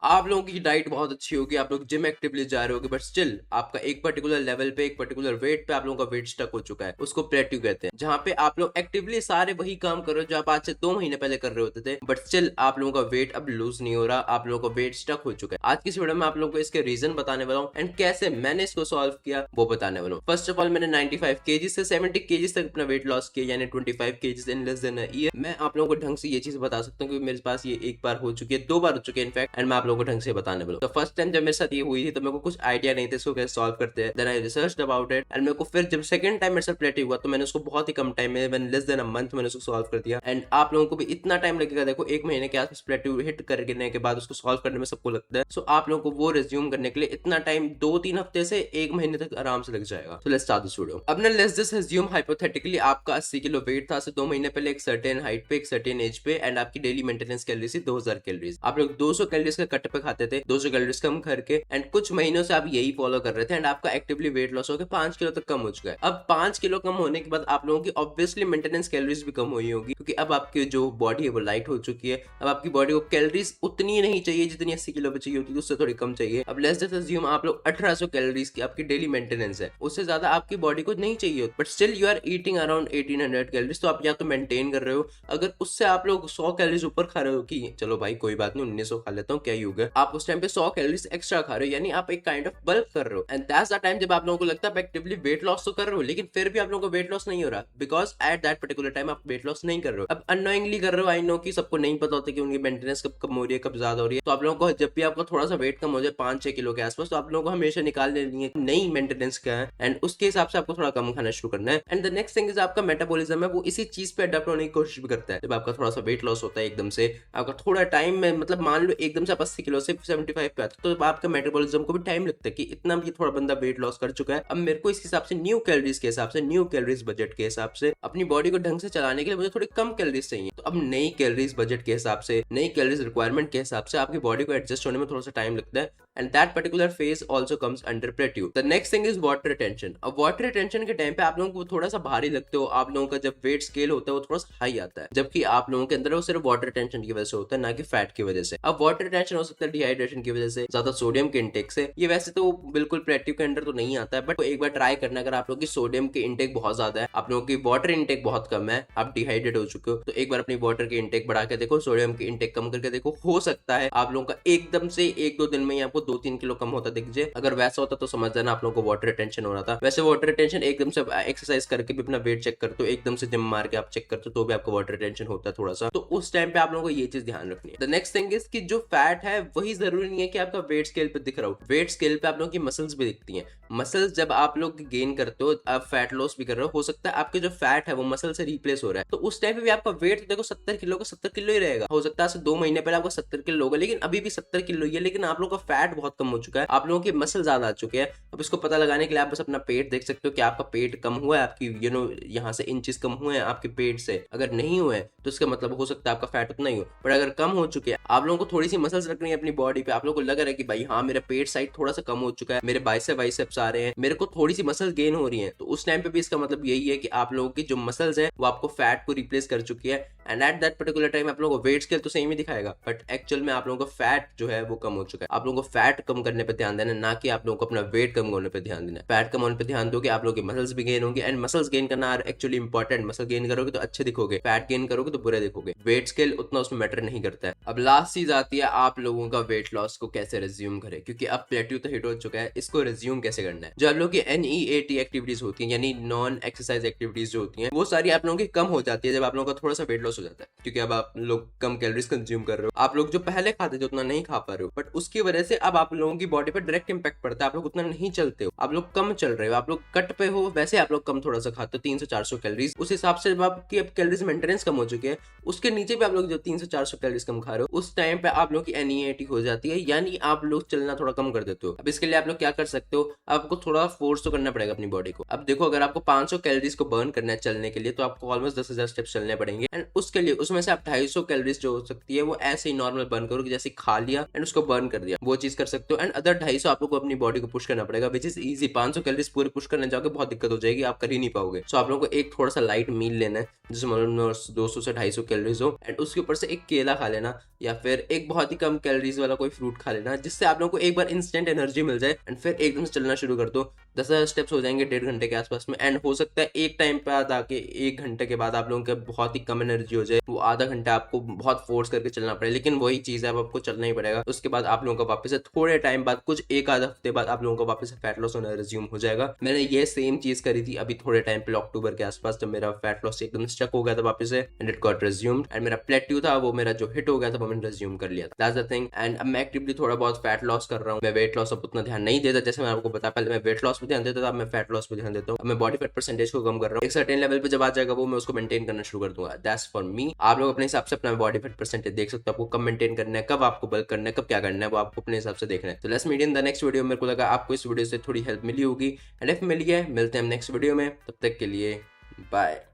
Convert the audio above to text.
आप लोगों की डाइट बहुत अच्छी होगी, आप लोग जिम एक्टिवली जा रहे होगे, बट स्टिल आपका एक पर्टिकुलर लेवल पे, एक पर्टिकुलर वेट पे आप लोगों का वेट स्टक हो चुका है, उसको प्लेट्यू कहते हैं। जहाँ पे आप लोग एक्टिवली सारे वही काम कर रहे हो जो आप आज से 2 महीने पहले कर रहे होते थे, बट स्टिल आप लोगों का वेट अब लूज नहीं हो रहा, आप लोगों का वेट स्टक हो चुका है। आज की इस वीडियो में आप लोगों को इसके रीजन बताने वाला हूँ एंड कैसे मैंने इसको सॉल्व किया वो बताने वाला हूँ। फर्स्ट ऑफ ऑल, मैंने 95 kg से 70 kg तक अपना वेट लॉस किया, यानी 25 kg in less than a year. मैं आप लोगों को ढंग से ये चीज बता सकता हूँ क्योंकि मेरे पास ये एक बार हो चुकी है, 2 बार हो चुकी है इनफैक्ट, एंड मैं आप लोगों को ढंग से बताने वाला हूँ। तो फर्स्ट टाइम जब मेरे साथ ये हुई थी तो मेरे को कुछ आइडिया नहीं था इसको कैसे सॉल्व करते हैं। Then I researched about it and मेरे को फिर जब सेकंड टाइम मेरे साथ प्लेटिव हुआ तो मैंने उसको बहुत ही कम टाइम में, one less than a month, मैंने उसको सॉल्व कर दिया। एंड आप लोगों को भी इतना टाइम लगेगा, देखो 1 महीने के आसपास प्लेटिव हिट करने के बाद उसको सॉल्व करने में सबको लगता है। सो आप लोगों को वो रिज्यूम करने के लिए इतना टाइम 2-3 हफ्ते से 1 महीने तक आराम से लग जाएगा। तो लेट्स स्टार्ट दिस वीडियो। अब ना लेट्स जस्ट अज्यूम हाइपोथेटिकली आपका 80 किलो वेट था, 2 महीने पहले एक सर्टेन हाइट पे, एक सर्टेन एज पे, एंड आपकी डेली मेंटेनेंस कैलोरीज थी 2000 कैलोरीज। आप लोग 200 कैलोरीज का कट पे खाते थे, 200 कैलोरीज कम करके, एंड कुछ महीनों से आप यही फॉलो कर रहे थे एंड आपका एक्टिवली वेट लॉस होकर 5 किलो तक कम हो चुका है। अब 5 किलो कम होने के बाद आप लोगों की ऑब्वियसली मेंटेनेंस कैलोरीज भी कम हुई होगी, क्योंकि अब आपकी जो बॉडी है वो लाइट हो चुकी है। अब आपकी बॉडी को कैलोरीज उतनी नहीं चाहिए जितनी 80 किलो पे चाहिए होती है, उससे थोड़ी कम चाहिए। अब लेट्स जस्ट अज्यूम आप लोग 1800 कैलोरीज की आपकी डेली मेंटेनेंस है, उससे ज्यादा आपकी बॉडी को नहीं चाहिए, but still you are eating around 1800 calories. तो आप या तो मेंटेन कर रहे हो, अगर उससे आप लोग 100 कैलोरीज ऊपर खा रहे हो कि चलो भाई कोई बात नहीं 1900 खा लेता हूँ क्या ही होगा, आप उस टाइम पे 100 कैलोरीज एक्स्ट्रा खा रहे हो, यानी आप एक काइंड ऑफ बल्क कर रहे हो। एंड दैट्स द टाइम जब आप लोगों को लगता है एक्टिवली वेट लॉस तो कर रहे हो, लेकिन फिर भी आप लोगों को वेट लॉस नहीं हो रहा, because at that particular time आप वेट लॉस नहीं कर रहे हो। अब अनोइंगली कर रहे हो, आई नो कि सबको नहीं पता होता कि उनकी मेंटेनेंस कब कम हो रही है, कब ज्यादा हो रही है। तो आप लोगों को जब भी आपका थोड़ा सा वेट कम हो जाए 5-6 किलो के आसपास, तो आप लोगों को हमेशा निकाल लेनी है नई मेंटेनेंस क्या है, एंड उसके हिसाब से आपको थोड़ा कम खाना शुरू करना है। And the next thing is आपका मेटाबॉलिज्म है, वो इसी चीज पे अडेप्ट होने की कोशिश भी करता है। जब आपका थोड़ा सा वेट लॉस होता है एकदम से, आपका थोड़ा टाइम में, मतलब मान लो एकदम से आप 80 किलो से 75 पे आते तो आपका मेटाबॉलिज्म को भी टाइम लगता है कि इतना भी थोड़ा बंदा वेट लॉस कर चुका है, अब मेरे को इस हिसाब से न्यू कैलोरीज के हिसाब से, न्यू कैलोरीज बजट के हिसाब से अपनी बॉडी को ढंग से चलाने के लिए मुझे थोड़ी कम कैलोरीज चाहिए। तो अब नई कैलोरीज बजट के हिसाब से, नई कैलोरीज रिक्वायरमेंट के हिसाब से आपकी बॉडी को एडजस्ट होने में थोड़ा सा टाइम लगता है, and that particular phase also comes under plateau. The next thing is water retention. अब वाटर रिटेंशन के टाइम पे आप लोगों को थोड़ा सा भारी लगते हो, आप लोगों का जब वेट स्केल होता है वो थोड़ा सा हाई आता है, जबकि आप लोगों के अंदर वो सिर्फ वाटर रिटेंशन की वजह से होता है, ना कि फैट की वजह से। अब वाटर रिटेंशन हो सकता है डिहाइड्रेशन की वजह से, ज्यादा सोडियम के इंटेक से। ये वैसे तो बिल्कुल प्लेट्यू के अंदर तो नहीं आता है, बट एक बार ट्राई करना, अगर आप लोगों की सोडियम के इंटेक बहुत ज्यादा है, आप लोगों की वाटर इंटेक बहुत कम है, आप डिहाइड्रेट हो चुके हो, तो एक बार अपनी वाटर की इंटेक बढ़ा के देखो, सोडियम की इंटेक कम करके देखो, हो सकता है आप लोगों का एकदम से 1-2 दिन में ही आपको 2-3 किलो कम होता दिख जाए। अगर वैसा होता तो समझ जाना आप लोगों को वाटर रिटेंशन हो रहा था। वैसे वाटर रिटेंशन एकदम से एक्सरसाइज करके भी अपना वेट चेक करते हो, एकदम से जिम मार के आप चेक करते हो तो भी आपको वाटर रिटेंशन होता है थोड़ा सा, तो उस टाइम पे आप लोगों को ये चीज ध्यान रखनी है। द नेक्स्ट थिंग इज कि जो फैट है वही जरूरी नहीं है कि आपका वेट स्केल पे दिख रहा हो, वेट स्केल पे आप लोगों की मसल्स भी दिखती हैं। मसल्स जब आप लोग गेन करते हो, आप फैट लॉस भी कर रहे हो सकता है आपके जो फैट है वो मसल से रिप्लेस हो रहा है, तो उस टाइम पे भी आपका वेट देखो 70 किलो का 70 किलो ही रहेगा। हो सकता है 2 महीने पहले आपका 70 किलो होगा, लेकिन अभी भी 70 किलो ही है, लेकिन आप लोगों का फैट बहुत कम हो चुका है, आप लोगों की मसल ज्यादा आ चुके हैं। अब इसको पता लगाने के लिए आप बस अपना पेट देख सकते हो कि आपका पेट कम हुआ है, आपकी यहाँ से इंचेस कम हुए हैं आपके पेट से। अगर नहीं हुए तो इसका मतलब हो सकता है आपका फैट उतना ही हो, पर अगर कम हो चुके हैं, आप लोगों को थोड़ी सी मसल्स रखनी है अपनी बॉडी पे, आप लोगों को लग रहा है कि भाई हाँ मेरा पेट साइड थोड़ा सा कम हो चुका है, मेरे बाइसेप्स आ रहे हैं, मेरे को थोड़ी सी मसल गेन हो रही है, तो उस टाइम पे भी इसका मतलब यही है कि आप लोगों की जो मसल्स है वो आपको फैट को रिप्लेस कर चुकी है, and at that particular time आप लोगों को वेट स्केल तो सही में दिखाएगा, बट एक्चुअल में आप लोगों का फैट जो है वो कम हो चुका है। आप लोगों को फैट कम करने पे ध्यान देना, ना कि आप लोगों को अपना वेट कम होने पे ध्यान देना है। फैट कम होने पे ध्यान दोगे आप लोगों की मसल्स भी गेन होंगे, एंड मसल्स गेन करना are actually important. Muscle gain करोगे तो अच्छे दिखोगे, फैट गेन करोगे तो बुरे दिखोगे, वेट स्केल उतना उसमें मैटर नहीं करता है। अब लास्ट चीज आती है आप लोगों का वेट लॉस को कैसे रिज्यूम करें, क्योंकि अब प्लेट्यू तो हिट हो चुका है, इसको रिज्यूम कैसे करना है। जो आप लोगों की NEAT एक्टिविटीज होती है, यानी नॉन एक्सरसाइज एक्टिविटीज जो होती है, वो सारी आप लोगों की कम हो जाती है जब आप लोगों का थोड़ा सा वेट लॉस हो जाता है, क्योंकि अब आप लोग कम कैलोरीज कंज्यूम कर रहे हो, आप लोग जो पहले खाते थे उतना नहीं खा पा रहे हो, बट उसकी वजह से अब आप लोगों की बॉडी पर डायरेक्ट इंपैक्ट पड़ता है, आप लोग उतना नहीं चलते हो, आप लोग कम चल रहे हो, आप लोग कट पे हो, वैसे आप लोग कम थोड़ा सा खाते हो 300-400 कैलोरीज, उस हिसाब से जब आपकी अब कैलोरीज मेंटेनेंस कम हो चुकी है, उसके नीचे भी आप लोग जो 300-400 कैलोरीज कम खा रहे हो, उस टाइम पे आप लोग की NEAT हो जाती है, यानी आप लोग चलना थोड़ा कम कर देते हो। अब इसके लिए आप लोग क्या कर सकते हो, आपको थोड़ा फोर्स तो करना पड़ेगा अपनी बॉडी को। अब देखो अगर आपको 500 कैलोरीज को बर्न करना है चलने के लिए, तो आपको ऑलमोस्ट 10,000 स्टेप्स चलने पड़ेंगे, एंड उसके लिए उसमें से आप 250 कैलोरीज जो हो सकती है वो ऐसे ही नॉर्मल बर्न करो, जैसे खा लिया एंड उसको बर्न कर दिया, वो चीज कैलोरीज कर सकते हो एंड अदर 250 आप लोग को अपनी बॉडी को पुश करना पड़ेगा, विच इज इजी। 500 कैलोरीज पूरे पुश करने जाओगे बहुत दिक्कत हो जाएगी, आप कर ही नहीं पाओगे। सो आप लोगों को एक थोड़ा सा लाइट मील लेना है जिसमें 200 से 250 कैलोरीज हो एंड उसके ऊपर से एक केला खा लेना या फिर एक बहुत ही कम कैलोरीज वाला कोई फ्रूट खा लेना, जिससे आप लोगों को एक बार इंस्टेंट एनर्जी मिल जाए एंड फिर एकदम से चलना शुरू कर दो। 10,000 स्टेप्स हो जाएंगे 1.5 घंटे के आसपास में एंड हो सकता है एक टाइम पे आके 1 घंटे के बाद आप लोगों के बहुत ही कम एनर्जी हो जाए, वो आधा घंटा आपको बहुत फोर्स करके चलना पड़े, लेकिन वही चीज है, अब आपको चलना ही पड़ेगा। उसके बाद आप लोगों का वापस से थोड़े टाइम बाद, कुछ एक आधा हफ्ते बाद आप लोगों का वापस से फैट लॉस होना रिज्यूम हो जाएगा। मैंने ये सेम चीज करी थी अभी थोड़े टाइम पहले अक्टूबर के आसपास, जब मेरा फैट लॉस एकदम स्टक हो गया था वापस से and it got resumed and मेरा प्लेट्यू था वो मेरा जो हिट हो गया था वो मैंने रिज्यूम कर लिया था। That's the thing. एंड अब मैं एक्टिवली थोड़ा बहुत फैट लॉस कर रहा हूँ। मैं वेट लॉस अब उतना ध्यान नहीं देता, जैसे मैं आपको बताया पहले मैं वेट लॉस पे ध्यान देता था, अब मैं फैट लॉस पे ध्यान देता हूँ। अब मैं बॉडी फैट परसेंटेज को कम कर रहा हूँ, एक सर्टेन लेवल पे जब आ जाएगा वो मैं उसको मेंटेन करना शुरू कर दूंगा। That's for me. आप लोग अपने हिसाब से अपना बॉडी फैट परसेंटेज देख सकते हो, आपको कब मेंटेन करना है, कब आपको बल्क करना है, कब क्या करना है, वो आपको अपने हिसाब से देखना है। तो let's meet in the next video. मेरे को लगा आपको इस वीडियो से थोड़ी हेल्प मिली होगी एंड इफ मिली है, मिलते हैं नेक्स्ट वीडियो में, तब तक के लिए बाय।